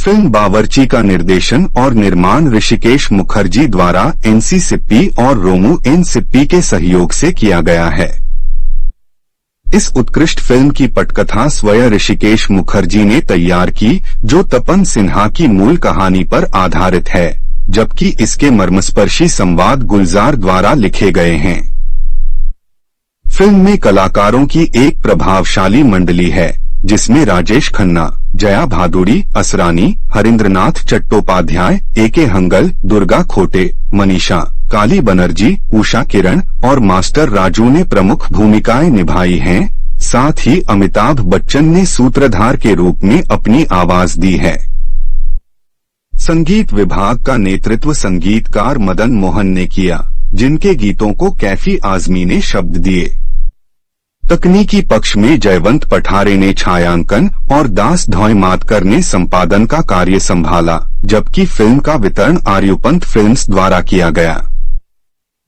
Film बावर्ची का निर्देशन और निर्माण ऋषिकेश मुखर्जी द्वारा एनसी सिप्पी और रोमू एन सिप्पी के सहयोग से किया गया है। इस उत्कृष्ट फिल्म की पटकथा स्वयं ऋषिकेश मुखर्जी ने तैयार की, जो तपन सिन्हा की मूल कहानी पर आधारित है, जबकि इसके मर्मस्पर्शी संवाद गुलजार द्वारा लिखे गए हैं। फिल्म में कलाकारों की एक प्रभावशाली मंडली है, जिसमें राजेश खन्ना, जया भादुड़ी, असरानी, हरिंद्रनाथ चट्टोपाध्याय, एके हंगल, दुर्गा खोटे, मनीषा, काली बनर्जी, उषा किरण और मास्टर राजू ने प्रमुख भूमिकाएं निभाई हैं। साथ ही अमिताभ बच्चन ने सूत्रधार के रूप में अपनी आवाज दी है। संगीत विभाग का नेतृत्व संगीतकार मदन मोहन ने किया, जिनके गीतों को कैफी आजमी ने शब्द दिए। तकनीकी पक्ष में जयवंत पठारे ने छायांकन और दास धौयमातकर ने संपादन का कार्य संभाला, जबकि फिल्म का वितरण आर्युपंत फिल्म्स द्वारा किया गया।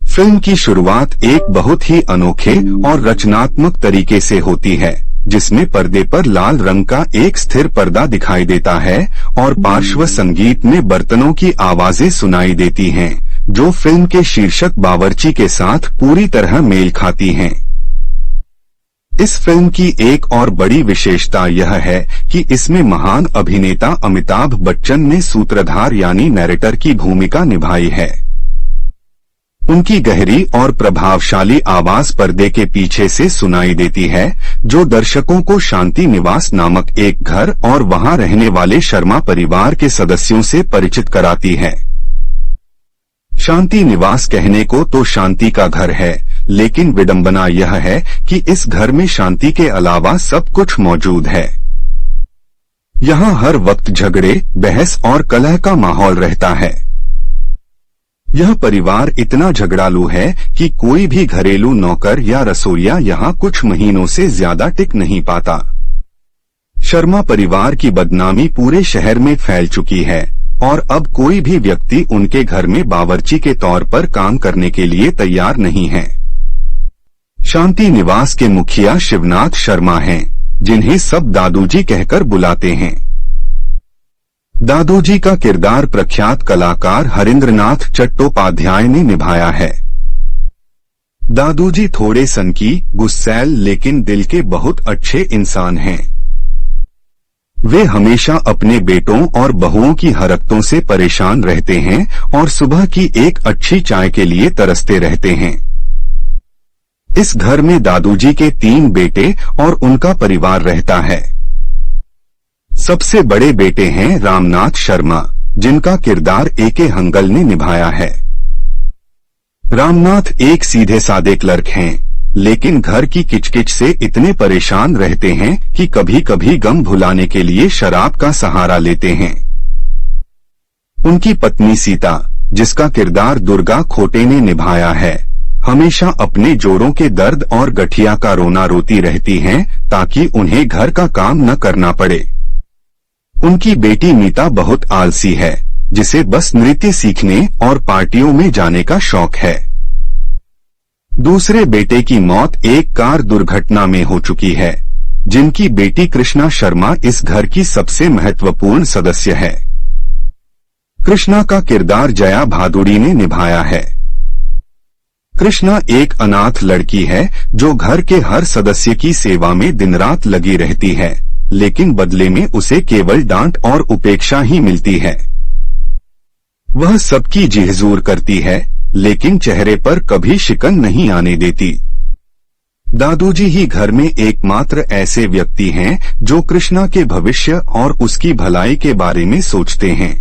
फिल्म की शुरुआत एक बहुत ही अनोखे और रचनात्मक तरीके से होती है, जिसमें पर्दे पर लाल रंग का एक स्थिर पर्दा दिखाई देता है और पार्श्व संगीत में बर्तनों की आवाजें सुनाई देती हैं, जो फिल्म के शीर्षक बावर्ची के साथ पूरी तरह मेल खाती हैं। इस फिल्म की एक और बड़ी विशेषता यह है कि इसमें महान अभिनेता अमिताभ बच्चन ने सूत्रधार यानी नैरेटर की भूमिका निभाई है। उनकी गहरी और प्रभावशाली आवाज पर्दे के पीछे से सुनाई देती है, जो दर्शकों को शांति निवास नामक एक घर और वहां रहने वाले शर्मा परिवार के सदस्यों से परिचित कराती है। शांति निवास कहने को तो शांति का घर है, लेकिन विडंबना यह है कि इस घर में शांति के अलावा सब कुछ मौजूद है। यहाँ हर वक्त झगड़े, बहस और कलह का माहौल रहता है। यह परिवार इतना झगड़ालू है कि कोई भी घरेलू नौकर या रसोइया यहाँ कुछ महीनों से ज्यादा टिक नहीं पाता। शर्मा परिवार की बदनामी पूरे शहर में फैल चुकी है और अब कोई भी व्यक्ति उनके घर में बावर्ची के तौर पर काम करने के लिए तैयार नहीं है। शांति निवास के मुखिया शिवनाथ शर्मा हैं, जिन्हें सब दादूजी कहकर बुलाते हैं। दादूजी का किरदार प्रख्यात कलाकार हरिंद्रनाथ चट्टोपाध्याय ने निभाया है। दादूजी थोड़े सनकी, गुस्सैल लेकिन दिल के बहुत अच्छे इंसान हैं। वे हमेशा अपने बेटों और बहुओं की हरकतों से परेशान रहते हैं और सुबह की एक अच्छी चाय के लिए तरसते रहते हैं। इस घर में दादूजी के 3 बेटे और उनका परिवार रहता है। सबसे बड़े बेटे हैं रामनाथ शर्मा, जिनका किरदार एके हंगल ने निभाया है। रामनाथ एक सीधे सादे क्लर्क हैं, लेकिन घर की किचकिच से इतने परेशान रहते हैं कि कभी कभी गम भुलाने के लिए शराब का सहारा लेते हैं। उनकी पत्नी सीता, जिसका किरदार दुर्गा खोटे ने निभाया है, हमेशा अपने जोड़ों के दर्द और गठिया का रोना रोती रहती हैं, ताकि उन्हें घर का काम न करना पड़े। उनकी बेटी मीता बहुत आलसी है, जिसे बस नृत्य सीखने और पार्टियों में जाने का शौक है। दूसरे बेटे की मौत एक कार दुर्घटना में हो चुकी है, जिनकी बेटी कृष्णा शर्मा इस घर की सबसे महत्वपूर्ण सदस्य है। कृष्णा का किरदार जया भादुड़ी ने निभाया है। कृष्णा एक अनाथ लड़की है, जो घर के हर सदस्य की सेवा में दिन रात लगी रहती है, लेकिन बदले में उसे केवल डांट और उपेक्षा ही मिलती है। वह सबकी जी हुजूर करती है, लेकिन चेहरे पर कभी शिकन नहीं आने देती। दादूजी ही घर में एकमात्र ऐसे व्यक्ति हैं जो कृष्णा के भविष्य और उसकी भलाई के बारे में सोचते हैं।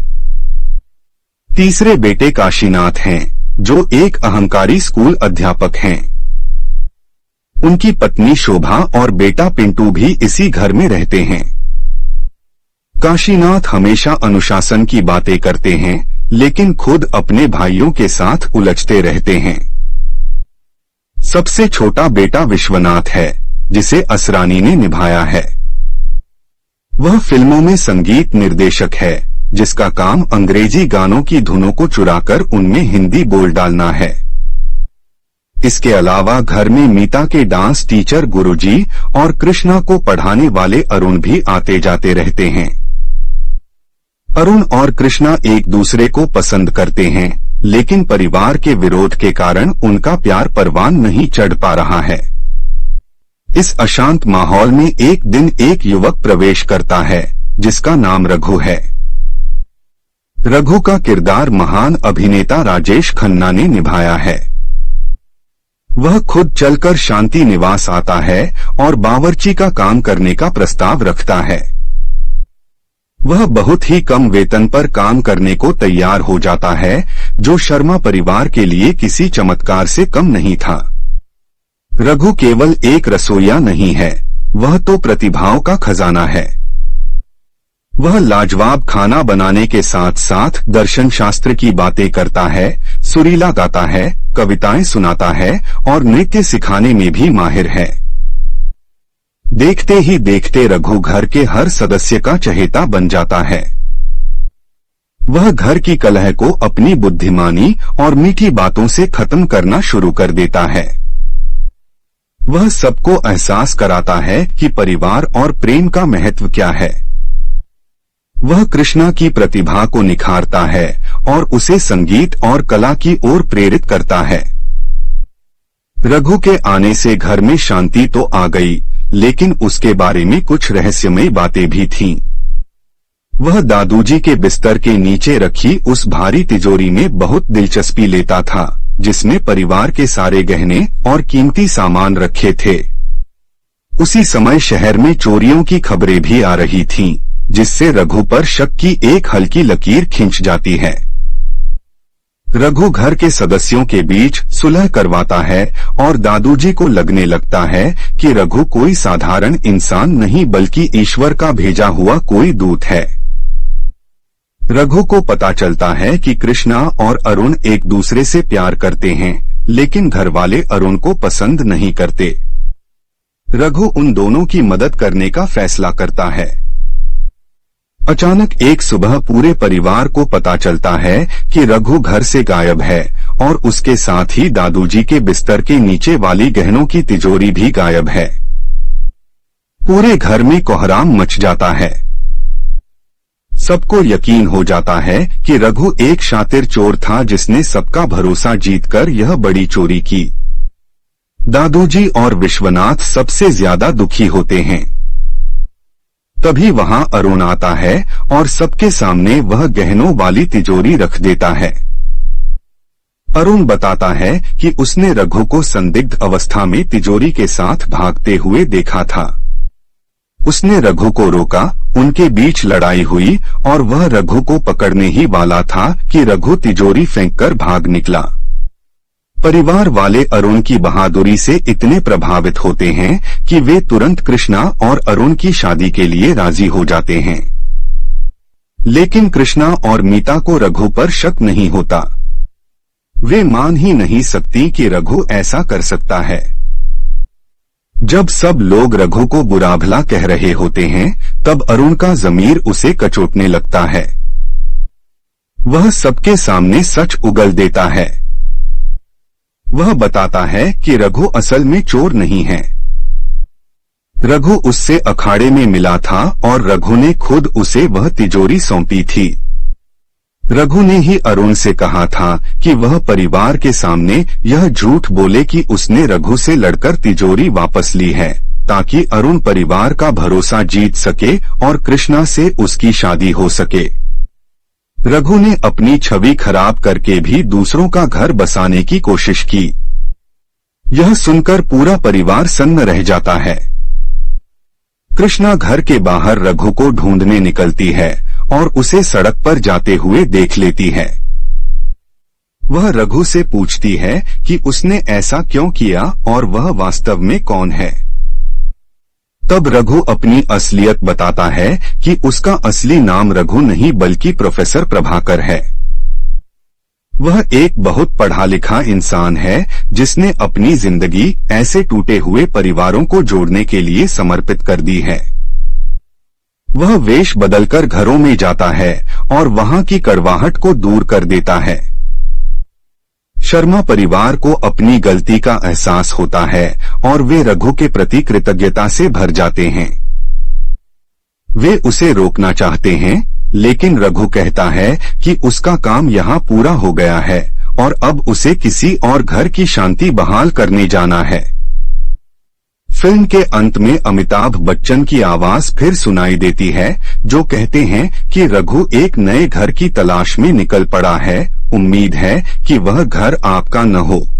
तीसरे बेटे काशीनाथ हैं, जो एक अहंकारी स्कूल अध्यापक हैं। उनकी पत्नी शोभा और बेटा पिंटू भी इसी घर में रहते हैं। काशीनाथ हमेशा अनुशासन की बातें करते हैं, लेकिन खुद अपने भाइयों के साथ उलझते रहते हैं। सबसे छोटा बेटा विश्वनाथ है, जिसे असरानी ने निभाया है। वह फिल्मों में संगीत निर्देशक है, जिसका काम अंग्रेजी गानों की धुनों को चुराकर उनमें हिंदी बोल डालना है। इसके अलावा घर में मीता के डांस टीचर गुरुजी और कृष्णा को पढ़ाने वाले अरुण भी आते जाते रहते हैं। अरुण और कृष्णा एक दूसरे को पसंद करते हैं, लेकिन परिवार के विरोध के कारण उनका प्यार परवान नहीं चढ़ पा रहा है। इस अशांत माहौल में एक दिन एक युवक प्रवेश करता है, जिसका नाम रघु है। रघु का किरदार महान अभिनेता राजेश खन्ना ने निभाया है। वह खुद चलकर शांति निवास आता है और बावर्ची का काम करने का प्रस्ताव रखता है। वह बहुत ही कम वेतन पर काम करने को तैयार हो जाता है, जो शर्मा परिवार के लिए किसी चमत्कार से कम नहीं था। रघु केवल एक रसोइया नहीं है, वह तो प्रतिभाओं का खजाना है। वह लाजवाब खाना बनाने के साथ साथ दर्शन शास्त्र की बातें करता है, सुरीला गाता है, कविताएं सुनाता है और नृत्य सिखाने में भी माहिर है। देखते ही देखते रघु घर के हर सदस्य का चहेता बन जाता है। वह घर की कलह को अपनी बुद्धिमानी और मीठी बातों से खत्म करना शुरू कर देता है। वह सबको एहसास कराता है कि परिवार और प्रेम का महत्व क्या है। वह कृष्णा की प्रतिभा को निखारता है और उसे संगीत और कला की ओर प्रेरित करता है। रघु के आने से घर में शांति तो आ गई, लेकिन उसके बारे में कुछ रहस्यमयी बातें भी थीं। वह दादूजी के बिस्तर के नीचे रखी उस भारी तिजोरी में बहुत दिलचस्पी लेता था, जिसमें परिवार के सारे गहने और कीमती सामान रखे थे। उसी समय शहर में चोरियों की खबरें भी आ रही थीं, जिससे रघु पर शक की एक हल्की लकीर खिंच जाती है। रघु घर के सदस्यों के बीच सुलह करवाता है और दादूजी को लगने लगता है कि रघु कोई साधारण इंसान नहीं बल्कि ईश्वर का भेजा हुआ कोई दूत है। रघु को पता चलता है कि कृष्णा और अरुण एक दूसरे से प्यार करते हैं, लेकिन घरवाले अरुण को पसंद नहीं करते। रघु उन दोनों की मदद करने का फैसला करता है। अचानक एक सुबह पूरे परिवार को पता चलता है कि रघु घर से गायब है और उसके साथ ही दादूजी के बिस्तर के नीचे वाली गहनों की तिजोरी भी गायब है। पूरे घर में कोहराम मच जाता है। सबको यकीन हो जाता है कि रघु एक शातिर चोर था, जिसने सबका भरोसा जीतकर यह बड़ी चोरी की। दादूजी और विश्वनाथ सबसे ज्यादा दुखी होते हैं। तभी वहां अरुण आता है और सबके सामने वह गहनों वाली तिजोरी रख देता है। अरुण बताता है कि उसने रघु को संदिग्ध अवस्था में तिजोरी के साथ भागते हुए देखा था। उसने रघु को रोका, उनके बीच लड़ाई हुई और वह रघु को पकड़ने ही वाला था कि रघु तिजोरी फेंककर भाग निकला। परिवार वाले अरुण की बहादुरी से इतने प्रभावित होते हैं कि वे तुरंत कृष्णा और अरुण की शादी के लिए राजी हो जाते हैं। लेकिन कृष्णा और मीता को रघु पर शक नहीं होता। वे मान ही नहीं सकती कि रघु ऐसा कर सकता है। जब सब लोग रघु को बुरा भला कह रहे होते हैं, तब अरुण का ज़मीर उसे कचोटने लगता है। वह सबके सामने सच उगल देता है। वह बताता है कि रघु असल में चोर नहीं है। रघु उससे अखाड़े में मिला था और रघु ने खुद उसे वह तिजोरी सौंपी थी। रघु ने ही अरुण से कहा था कि वह परिवार के सामने यह झूठ बोले कि उसने रघु से लड़कर तिजोरी वापस ली है, ताकि अरुण परिवार का भरोसा जीत सके और कृष्णा से उसकी शादी हो सके। रघु ने अपनी छवि खराब करके भी दूसरों का घर बसाने की कोशिश की। यह सुनकर पूरा परिवार सन्न रह जाता है। कृष्णा घर के बाहर रघु को ढूंढने निकलती है और उसे सड़क पर जाते हुए देख लेती है। वह रघु से पूछती है कि उसने ऐसा क्यों किया और वह वास्तव में कौन है। तब रघु अपनी असलियत बताता है कि उसका असली नाम रघु नहीं बल्कि प्रोफेसर प्रभाकर है। वह एक बहुत पढ़ा लिखा इंसान है, जिसने अपनी जिंदगी ऐसे टूटे हुए परिवारों को जोड़ने के लिए समर्पित कर दी है। वह वेश बदलकर घरों में जाता है और वहां की कड़वाहट को दूर कर देता है। शर्मा परिवार को अपनी गलती का एहसास होता है और वे रघु के प्रति कृतज्ञता से भर जाते हैं। वे उसे रोकना चाहते हैं, लेकिन रघु कहता है कि उसका काम यहाँ पूरा हो गया है और अब उसे किसी और घर की शांति बहाल करने जाना है। फिल्म के अंत में अमिताभ बच्चन की आवाज फिर सुनाई देती है, जो कहते हैं कि रघु एक नए घर की तलाश में निकल पड़ा है। उम्मीद है कि वह घर आपका न हो।